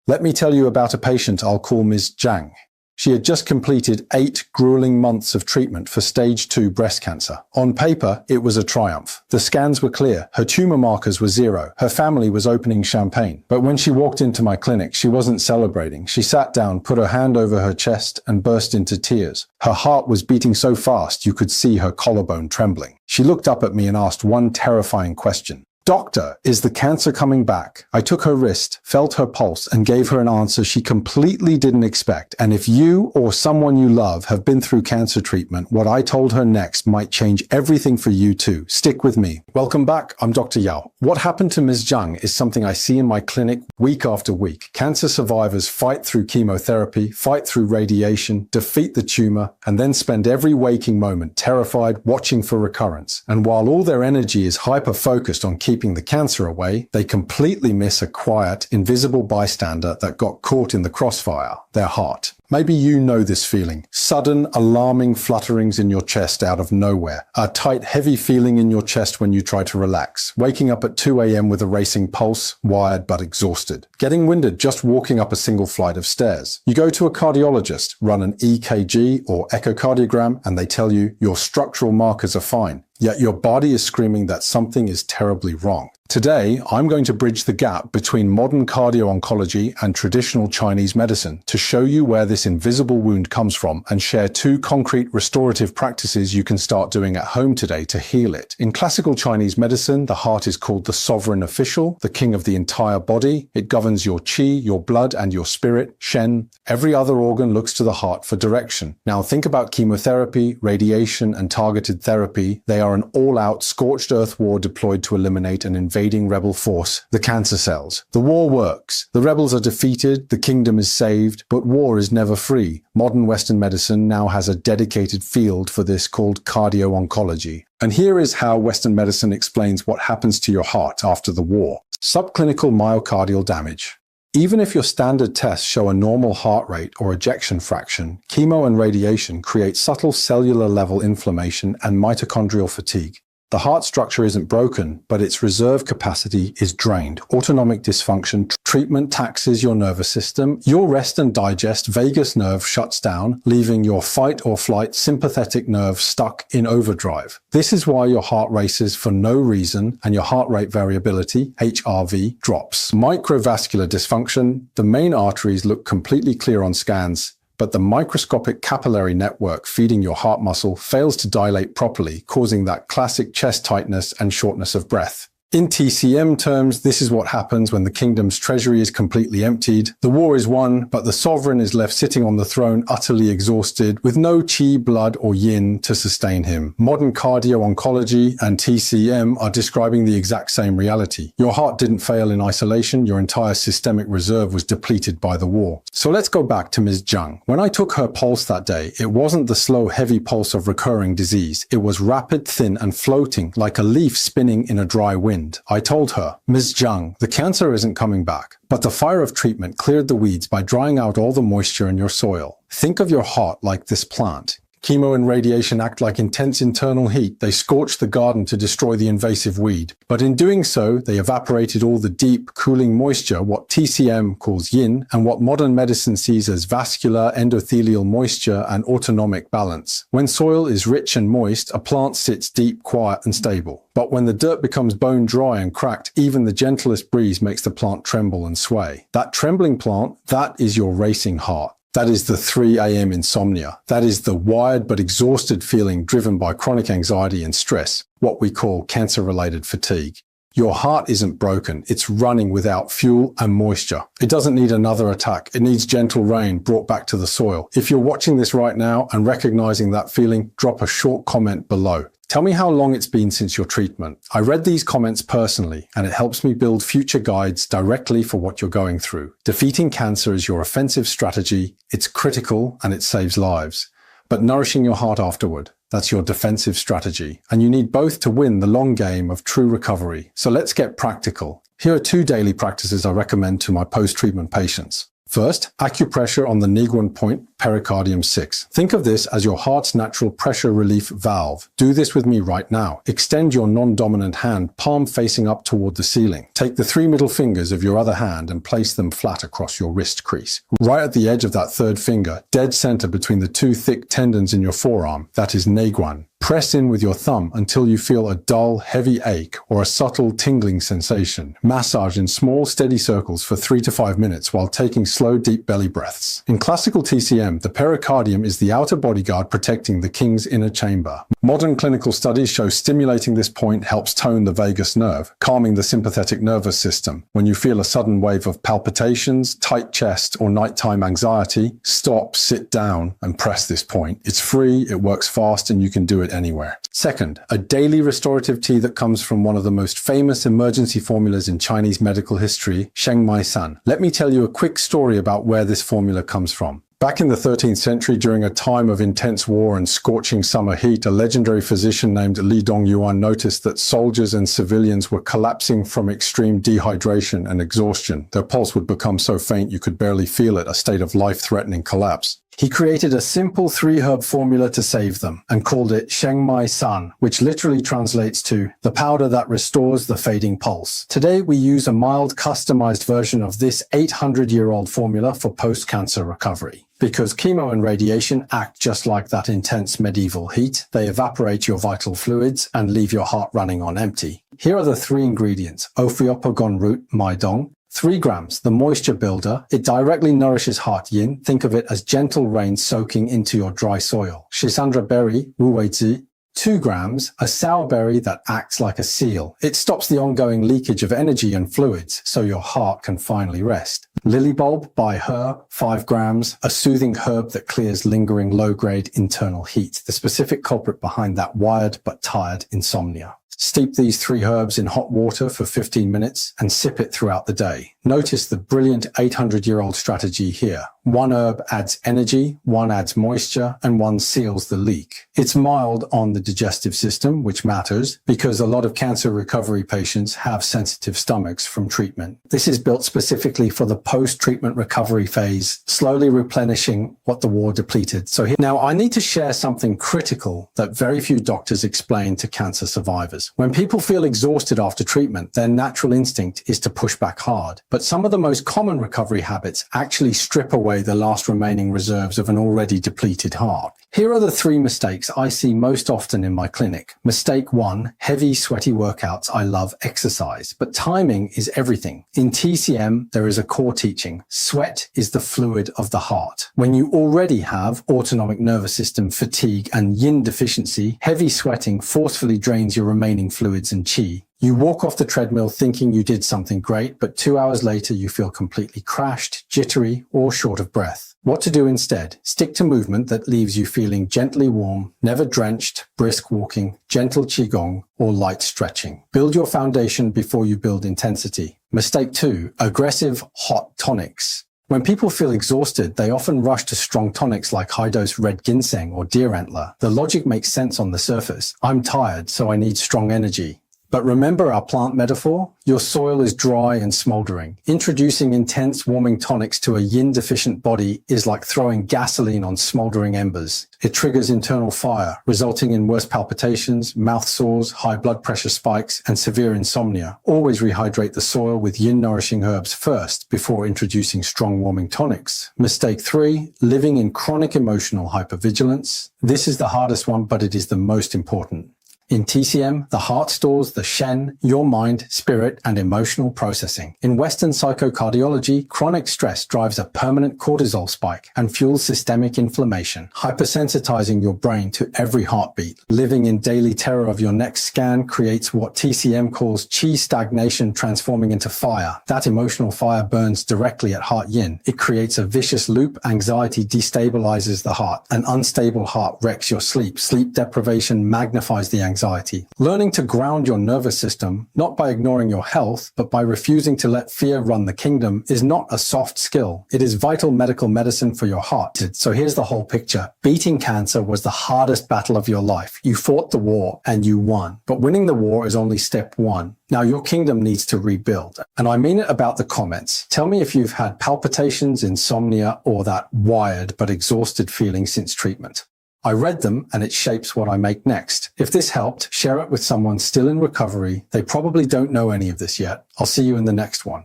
Let me tell you about a patient I'll call Ms. Zhang. She had just completed 8 grueling months of treatment for stage 2 breast cancer. On paper, it was a triumph. The scans were clear. Her tumor markers were 0. Her family was opening champagne. But when she walked into my clinic, she wasn't celebrating. She sat down, put her hand over her chest, and burst into tears. Her heart was beating so fast you could see her collarbone trembling. She looked up at me and asked one terrifying question. "Doctor, is the cancer coming back?" I took her wrist, felt her pulse, and gave her an answer she completely didn't expect. And if you or someone you love have been through cancer treatment, what I told her next might change everything for you too. Stick with me. Welcome back. I'm Dr. Yao. What happened to Ms. Zhang is something I see in my clinic week after week. Cancer survivors fight through chemotherapy, fight through radiation, defeat the tumor, and then spend every waking moment terrified, watching for recurrence. And while all their energy is hyper-focused on keeping the cancer away, they completely miss a quiet, invisible bystander that got caught in the crossfire, their heart. Maybe you know this feeling. Sudden, alarming flutterings in your chest out of nowhere. A tight, heavy feeling in your chest when you try to relax. Waking up at 2 a.m. with a racing pulse, wired but exhausted. Getting winded just walking up a single flight of stairs. You go to a cardiologist, run an EKG or echocardiogram, and they tell you your structural markers are fine. Yet your body is screaming that something is terribly wrong. Today, I'm going to bridge the gap between modern cardio-oncology and traditional Chinese medicine to show you where this invisible wound comes from and share 2 concrete restorative practices you can start doing at home today to heal it. In classical Chinese medicine, the heart is called the sovereign official, the king of the entire body. It governs your qi, your blood, and your spirit, shen. Every other organ looks to the heart for direction. Now think about chemotherapy, radiation, and targeted therapy. They are an all-out scorched earth war deployed to eliminate an invading rebel force, the cancer cells. The war works. The rebels are defeated, the kingdom is saved, but war is never free. Modern Western medicine now has a dedicated field for this called cardio-oncology. And here is how Western medicine explains what happens to your heart after the war. Subclinical myocardial damage. Even if your standard tests show a normal heart rate or ejection fraction, chemo and radiation create subtle cellular level inflammation and mitochondrial fatigue. The heart structure isn't broken, but its reserve capacity is drained. Autonomic dysfunction, treatment taxes your nervous system. Your rest and digest vagus nerve shuts down, leaving your fight or flight sympathetic nerve stuck in overdrive. This is why your heart races for no reason and your heart rate variability, HRV, drops. Microvascular dysfunction. The main arteries look completely clear on scans, but the microscopic capillary network feeding your heart muscle fails to dilate properly, causing that classic chest tightness and shortness of breath. In TCM terms, this is what happens when the kingdom's treasury is completely emptied. The war is won, but the sovereign is left sitting on the throne utterly exhausted, with no qi, blood, or yin to sustain him. Modern cardio-oncology and TCM are describing the exact same reality. Your heart didn't fail in isolation, your entire systemic reserve was depleted by the war. So let's go back to Ms. Zhang. When I took her pulse that day, it wasn't the slow, heavy pulse of recurring disease. It was rapid, thin, and floating, like a leaf spinning in a dry wind. I told her, "Ms. Zhang, the cancer isn't coming back, but the fire of treatment cleared the weeds by drying out all the moisture in your soil. Think of your heart like this plant. Chemo and radiation act like intense internal heat. They scorch the garden to destroy the invasive weed. But in doing so, they evaporated all the deep, cooling moisture, what TCM calls yin, and what modern medicine sees as vascular, endothelial moisture and autonomic balance. When soil is rich and moist, a plant sits deep, quiet, and stable. But when the dirt becomes bone dry and cracked, even the gentlest breeze makes the plant tremble and sway. That trembling plant, that is your racing heart. That is the 3 a.m. insomnia. That is the wired but exhausted feeling driven by chronic anxiety and stress, what we call cancer-related fatigue. Your heart isn't broken. It's running without fuel and moisture. It doesn't need another attack. It needs gentle rain brought back to the soil. If you're watching this right now and recognizing that feeling, drop a short comment below. Tell me how long it's been since your treatment. I read these comments personally, and it helps me build future guides directly for what you're going through. Defeating cancer is your offensive strategy. It's critical and it saves lives. But nourishing your heart afterward, that's your defensive strategy. And you need both to win the long game of true recovery. So let's get practical. Here are 2 daily practices I recommend to my post-treatment patients. First, acupressure on the Neiguan point, pericardium 6. Think of this as your heart's natural pressure relief valve. Do this with me right now. Extend your non-dominant hand, palm facing up toward the ceiling. Take the 3 middle fingers of your other hand and place them flat across your wrist crease. Right at the edge of that third finger, dead center between the 2 thick tendons in your forearm, that is Neiguan. Press in with your thumb until you feel a dull, heavy ache or a subtle tingling sensation. Massage in small, steady circles for 3 to 5 minutes while taking slow, deep belly breaths. In classical TCM, the pericardium is the outer bodyguard protecting the king's inner chamber. Modern clinical studies show stimulating this point helps tone the vagus nerve, calming the sympathetic nervous system. When you feel a sudden wave of palpitations, tight chest, or nighttime anxiety, stop, sit down, and press this point. It's free, it works fast, and you can do it anywhere. Second, a daily restorative tea that comes from one of the most famous emergency formulas in Chinese medical history, Shengmai San. Let me tell you a quick story about where this formula comes from. Back in the 13th century, during a time of intense war and scorching summer heat, a legendary physician named Li Dongyuan noticed that soldiers and civilians were collapsing from extreme dehydration and exhaustion. Their pulse would become so faint you could barely feel it, a state of life-threatening collapse. He created a simple 3-herb formula to save them and called it Shengmai San, which literally translates to the powder that restores the fading pulse. Today, we use a mild, customized version of this 800-year-old formula for post-cancer recovery. Because chemo and radiation act just like that intense medieval heat, they evaporate your vital fluids and leave your heart running on empty. Here are the 3 ingredients: Ophiopogon root, Maidong, 3 grams, the moisture builder. It directly nourishes heart yin. Think of it as gentle rain soaking into your dry soil. Shisandra berry, wu wei zi, 2 grams, a sour berry that acts like a seal. It stops the ongoing leakage of energy and fluids, so your heart can finally rest. Lily bulb by Her, 5 grams, a soothing herb that clears lingering low-grade internal heat, the specific culprit behind that wired but tired insomnia. Steep these 3 herbs in hot water for 15 minutes and sip it throughout the day. Notice the brilliant 800-year-old strategy here. 1 herb adds energy, 1 adds moisture, and 1 seals the leak. It's mild on the digestive system, which matters because a lot of cancer recovery patients have sensitive stomachs from treatment. This is built specifically for the post-treatment recovery phase, slowly replenishing what the war depleted. Now I need to share something critical that very few doctors explain to cancer survivors. When people feel exhausted after treatment, their natural instinct is to push back hard. But some of the most common recovery habits actually strip away the last remaining reserves of an already depleted heart. Here are the 3 mistakes I see most often in my clinic. Mistake 1, heavy, sweaty workouts. I love exercise, but timing is everything. In TCM, there is a core teaching. Sweat is the fluid of the heart. When you already have autonomic nervous system fatigue and yin deficiency, heavy sweating forcefully drains your remaining fluids and qi. You walk off the treadmill thinking you did something great, but 2 hours later you feel completely crashed, jittery, or short of breath. What to do instead? Stick to movement that leaves you feeling gently warm, never drenched, brisk walking, gentle qigong, or light stretching. Build your foundation before you build intensity. Mistake 2, aggressive hot tonics. When people feel exhausted, they often rush to strong tonics like high-dose red ginseng or deer antler. The logic makes sense on the surface. I'm tired, so I need strong energy. But remember our plant metaphor? Your soil is dry and smoldering. Introducing intense warming tonics to a yin-deficient body is like throwing gasoline on smoldering embers. It triggers internal fire, resulting in worse palpitations, mouth sores, high blood pressure spikes, and severe insomnia. Always rehydrate the soil with yin-nourishing herbs first before introducing strong warming tonics. Mistake 3, living in chronic emotional hypervigilance. This is the hardest one, but it is the most important. In TCM, the heart stores the Shen, your mind, spirit, and emotional processing. In Western psychocardiology, chronic stress drives a permanent cortisol spike and fuels systemic inflammation, hypersensitizing your brain to every heartbeat. Living in daily terror of your next scan creates what TCM calls qi stagnation transforming into fire. That emotional fire burns directly at heart yin. It creates a vicious loop. Anxiety destabilizes the heart. An unstable heart wrecks your sleep. Sleep deprivation magnifies the anxiety. anxiety. Learning to ground your nervous system, not by ignoring your health, but by refusing to let fear run the kingdom, is not a soft skill. It is vital medical medicine for your heart. So here's the whole picture. Beating cancer was the hardest battle of your life. You fought the war and you won. But winning the war is only step one. Now your kingdom needs to rebuild. And I mean it about the comments. Tell me if you've had palpitations, insomnia, or that wired but exhausted feeling since treatment. I read them and it shapes what I make next. If this helped, share it with someone still in recovery. They probably don't know any of this yet. I'll see you in the next one.